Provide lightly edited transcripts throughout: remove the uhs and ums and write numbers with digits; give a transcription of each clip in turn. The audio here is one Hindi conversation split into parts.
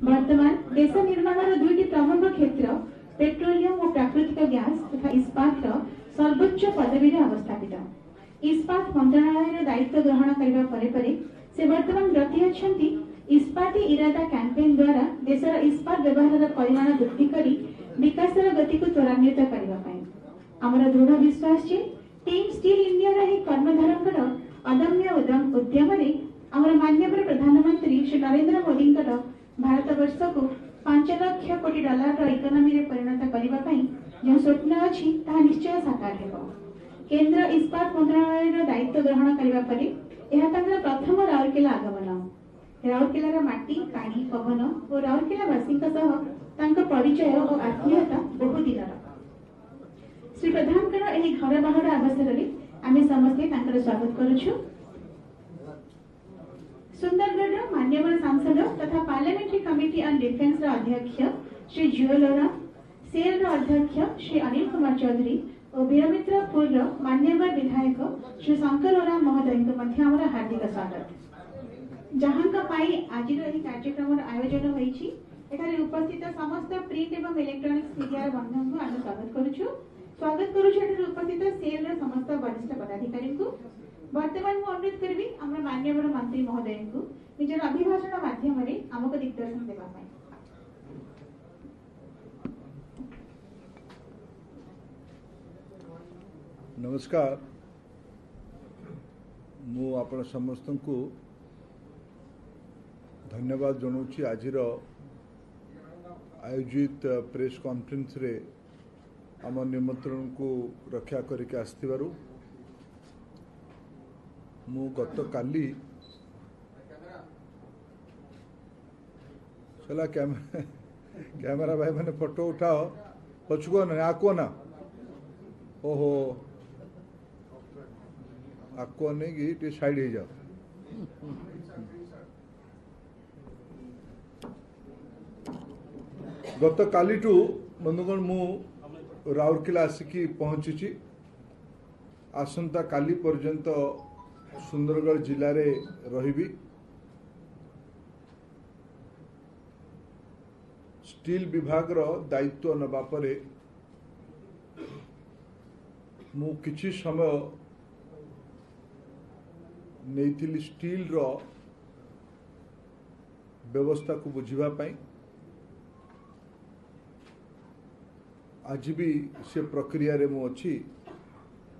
वर्तमान देश निर्माण दुईटी प्रमुख क्षेत्र पेट्रोलियम और प्राकृतिक गैस तथा इस्पात सर्वोच्च पदवी अवस्थापित। इस्पात मंत्रालय दायित्व ग्रहण करने से वर्तमान ब्रती अच्छा इस्पाती इरादा कैंपेन द्वारा देशर इस्पात व्यवहार परिमाण वृद्धि कर विकास गति को त्वरान्वित करने आमर दृढ़ विश्वास टीम स्टील इंडिया कर्मधारकर अदम्य उद्यम माननीय प्रधानमंत्री श्री नरेंद्र मोदी भारत वर्ष को 5 लाख कोटी डॉलर इकोनॉमी रे परिणत करने जो स्वप्न अच्छी निश्चय साकार हो। केंद्र इस्पात मंत्रालय दायित्व ग्रहण करने प्रथम राउरकेला आगमन। राउरकेलार माटी पानी पवन और राउरकेलावासी परिचय और आत्मीयता बहुदिन। श्री प्रधान घर बाहर अवसर में आम समस्ते स्वागत करुछु। सुंदरगढ़ मान्यवर सांसद तथा पार्लियामेंट्री कमिटी ऑन डिफेंस अध्यक्ष श्री जुएल ओराम, सेल अध्यक्ष श्री अनिल कुमार चौधरी और वीरमित्रपुर मान्यवर विधायक श्री शंकर ओराम महोदय हार्दिक स्वागत। जहां आज कार्यक्रम आयोजन होईछि एठारे उपस्थित समस्त प्रिंट एवं इलेक्ट्रॉनिक्स मीडिया बंधु को आम स्वागत करुछु एठारे उपस्थित सेल समस्त वरिष्ठ पदाधिकारी को। वर्तमान मु अनुरोध करी आम मान्यवर मंत्री महोदय को निजर अभिभाषण माध्यम आमको दिग्दर्शन देवा। नमस्कार, मु आपण समस्त को धन्यवाद जनाऊँगी आज आयोजित प्रेस कॉन्फ्रेंस रे आम निमंत्रण को रक्षा करके आसथिबारु। मु गत काली चला कैमरा भाई मैंने फोटो उठाओ पछुको ना आको ना ओहो आको नहीं कि साइड हो जाओ। गत काली बंधुगण मु राउरकेला आसिकी पहुंची। आसंता काली पर्यंत सुंदरगढ़ जिले रे रहिबी। स्टील विभाग रो दायित्व नबा परे मु किछि समय नेइथिली स्टील रो व्यवस्था को बुझिबा पई। आज भी से प्रक्रिया रे मु अछि।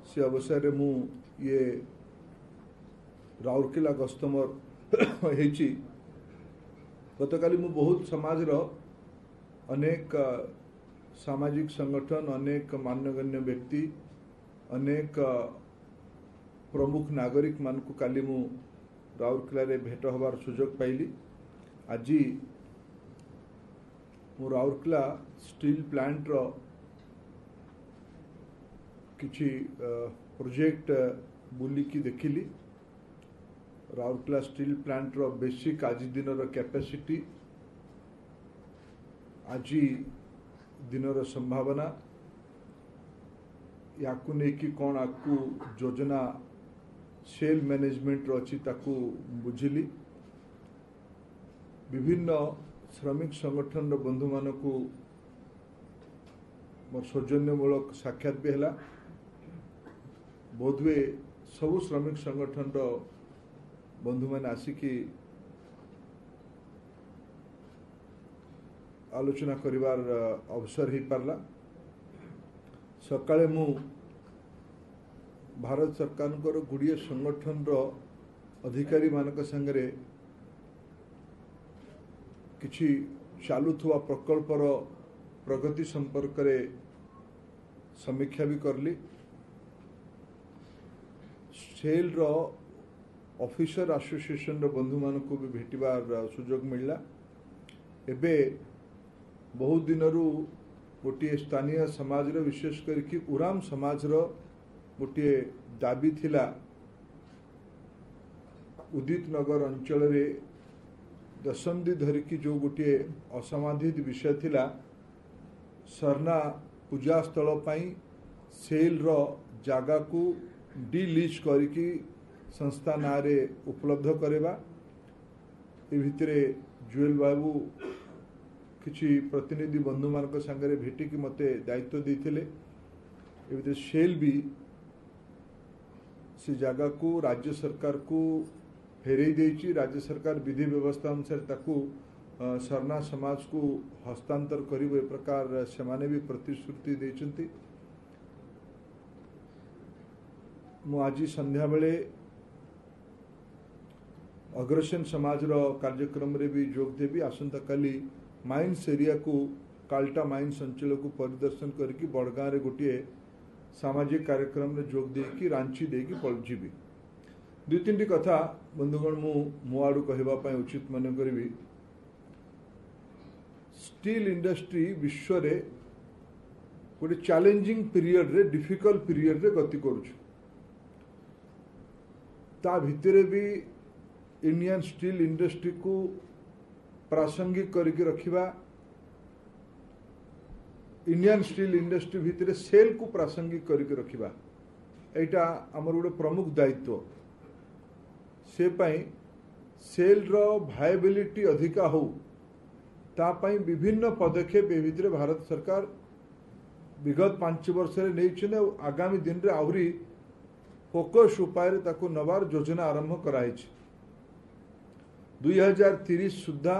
से अवसर रे मु ये राउरकेला गस्त मोर हेची। गतकाली मु बहुत समाज रो अनेक सामाजिक संगठन अनेक मान्यगण्य व्यक्ति अनेक प्रमुख नागरिक मान को काली मु राउरकेला रे भेट हबार सुजोग पाइली। आज मु राउरकेला स्टील प्लांट रो किछि प्रोजेक्ट बुलिकी देखिली। राउरकेला स्टील प्लांट रो बेसिक आज दिन रो कैपेसिटी आज दिन रो संभावना याकु नेकी कोन आकु योजना सेल मैनेजमेंट रो अछि ताकु बुझिली। विभिन्न श्रमिक संगठन रो बंधु मानकु मोर सौजन्यमूलक साक्षात भी है। बोधवे सबु श्रमिक संगठन रो बंधु मैंने आसिकी आलोचना करिवार अवसर ही पारला। सकाळे मु भारत सरकार को गुड़िए संगठन रो अधिकारी मानक संगरे किछि चालुथुवा प्रकल्प रो प्रगति संपर्क रे समीक्षा भी करली। सेल रो ऑफिसर एसोसिएशन रो बंधु मान को भी भेटिबार सुजोग मिलला। एबे बहुत दिन गोटे स्थानीय समाज रो विशेष करके उराम समाज रो गोटे दाबी थिला उदित नगर अंचल रे दशंधि धरिकी जो गोटे असमाधित विषय थिला सरना पूजा स्थल पाई सेल रो जागा को डिलीज करके संस्था ना रे उपलब्ध करेबा। ए भितरे जुएल बाबू किछि प्रतिनिधि बंधु मान संगे भेटिकी मते दायित्व देते सेल भी से जगह को राज्य सरकार को फेरई देछि। राज्य सरकार विधि व्यवस्था अनुसार ताकू सरना समाज को हस्तांतर करिबो ए प्रकार से माने भी प्रतिश्रुति देछंती। मु आज संध्या बेले अग्रसेन समाज रो कार्यक्रम रे भी जोग देबी। आसंता काली माइंस एरिया को काल्टा माइंस अंचल को परिदर्शन करके बड़गाँ रे गोटे सामाजिक कार्यक्रम रे जोग देकी रांची देकी पलजीबी। दुई तीन कथा बंधुगण मु आड़ू कहबा पय उचित मन करबी। स्टील इंडस्ट्री विश्व रे गोटे चैलेंजिंग पीरियड रे डिफिकल्ट पीरियड रे गति करूछ। ता भितरे भी इंडियन स्टील इंडस्ट्री को प्रासंगिक करके रखिबा, इंडियन स्टील इंडस्ट्री भितर सेल को प्रासंगिक करके रखिबा एटा हमर गोटे प्रमुख दायित्व। से पई सेल रो वायबिलिटी अधिका हो ता पई विभिन्न पदक्षेप ए भितर भारत सरकार विगत 5 वर्ष रे नेइछने। आगामी दिन रे आहुरी फोकस उपाय रे ताको नवार योजना आरंभ कराइछ। 2030 सुधा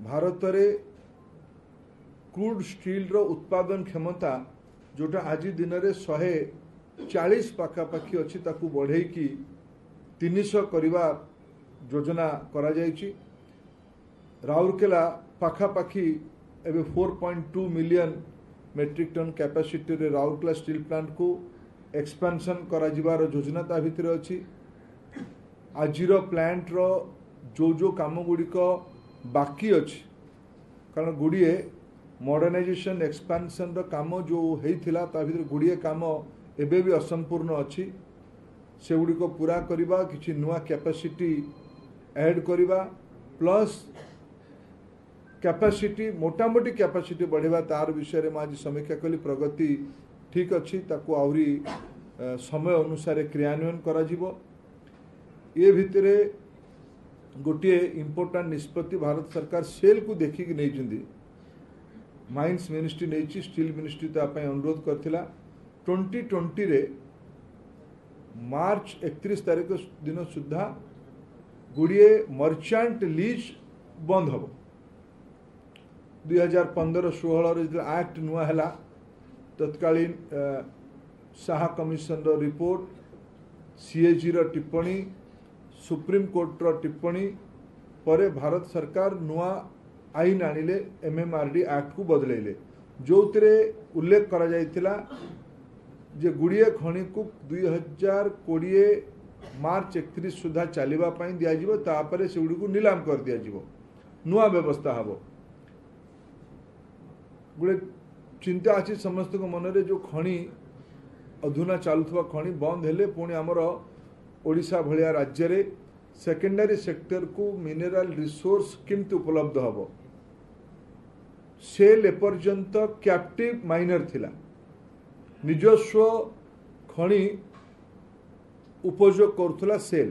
भारत रे क्रूड स्टील रो उत्पादन क्षमता जोटा आज दिन रे 140 पाखापाखी अच्छी ताकू बढ़े की 300 करवा योजना करा जायछि। राउरकेला पाखापाखी एबे 4.2 मिलियन मेट्रिक टन कैपेसिटी रे राउरकेला स्टील प्लांट को एक्सपेंशन करा जिबार योजना ता भितर अछि। आजिरो प्लांट रो जो काम गुड़िक बाकी अच्छी कारण गुड़िए मॉडर्नाइजेशन एक्सपेंशन रो काम जो हेइथिला ता भितर गुड़िए काम एबे भी असंपूर्ण अच्छी। से गुड़िक पूरा करिबा, किछि नुआ कैपेसिटी ऐड करिबा प्लस कैपेसिटी मोटामोटी कैपेसिटी बढ़ेबा तार विषय रे आज समीक्षा कली। प्रगति ठीक अच्छी ताकू आउरी समय अनुसार क्रियान्वयन करा जिवो। ये भितरे गोटे इंपोर्टेंट निष्पत्ति भारत सरकार सेल को देखिक नहीं। माइंस मिनिस्ट्री नहीं, स्टील मिनिस्ट्री तापाई अनुरोध करथिला। 2020 रे मार्च 31 तारीख दिन सुधा गुड़िए मर्चेंट लीज बंद हम। 2015-16 एक्ट नुआ है तत्कालीन शाह कमिशन रो रिपोर्ट, सीएजी रो टिप्पणी, सुप्रीम कोर्ट रो टिप्पणी परे भारत सरकार नुआ आईन आनिले एमएमआरडी एक्ट को बदलैले जो उल्लेख करा जायतिला जे गुड़िए खणी को 2020 मार्च 31 सुधा चलवा दिया जिवो। तापरे से गुड़ी को नीलाम कर दिया जिवो। नुआ व्यवस्था हबो। गुड़े चिंता अच्छी समस्त को मन रे जो खणी अधुना चालुवा खणी बंद हेले पुणी आमर ओडिशा भलिया राज्य रे सेकेंडरी सेक्टर को मिनेराल रिसोर्स किंतु उपलब्ध हबो। सेल एपर्यंत कैप्टिव माइनर थिला, निजस्व खणी उपयोग करुला। सेल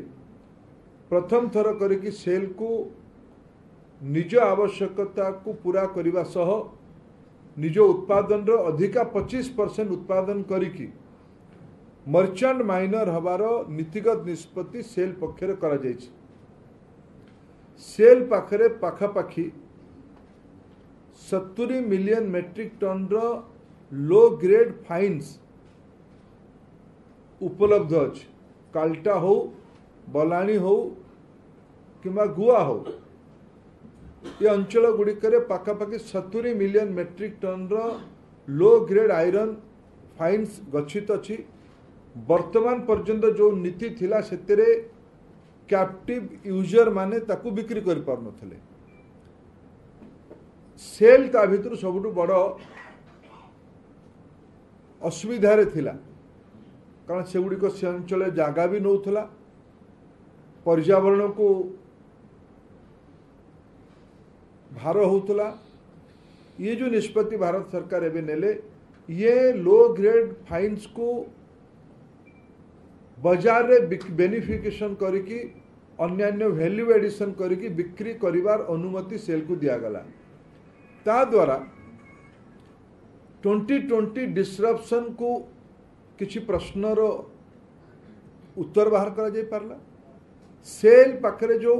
प्रथम थर करके सेल को निज आवश्यकता को पूरा करिबा सह निज उत्पादन रो अधिका 25% उत्पादन करिकी मर्चेंट माइनर हबार नीतिगत निष्पत्ति सेल पक्षरे करा जायछि। सेल पाखरे पाखापाखी 70 मिलियन मेट्रिक टन रो लो ग्रेड फाइन्स उपलब्ध अछि। काल्टा हो, बलाणी हो किंबा गुआ हो, ये अंचल गुड़िकर पाखापाखि 70 मिलियन मेट्रिक टन रो लो ग्रेड आयरन फाइन्स गच्छित अछि। वर्तमान पर्यंत जो नीति थिला सेतेरे कैप्टिव यूजर माने ताकू बिक्री कर पार नथले। सेल ता भितर सबुठु बड़ असुविधा रे थिला कारण से गुड़िक से अंचल जागा भी नौथला, पर्यावरण को भार होतला। ये जो निष्पत्ति भारत सरकार एवं नेले ये लो ग्रेड फाइन्स को बाजार रे बेनिफिकेशन करके अन्यान्य वैल्यू एडिशन करके बिक्री करिवार अनुमति सेल को दिया गला। ता द्वारा 2020 डिस्रप्शन को किसी प्रश्नर उत्तर बाहर करा जाई पारला। सेल पाखरे जो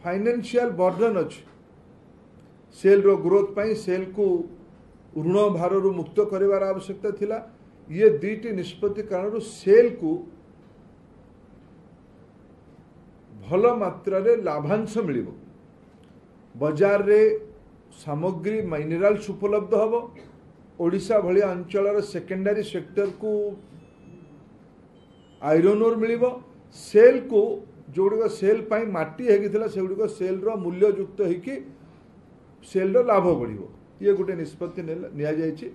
फाइनेंशियल बर्डन अच्छे सेल रो ग्रोथ पाई सेल को ऋण भार रु मुक्त करिवार आवश्यकता थिला। ये दुईटी निष्पत्ति कारण सेल को भल मात्रा रे लाभांश मिलिबो। बाजार रे सामग्री मिनरल्स उपलब्ध हबो। ओडिशा भली अंचल सेकेंडरी सेक्टर को आयरन ओर मिलिबो। सेल को जोड़िक सेल पाई माटी हेगिथिला सेगुड़िक सेल रो मूल्य युक्त होइकी सेल रो लाभ बढ़िबो। ये गोटे निष्पत्ति निया जायछि।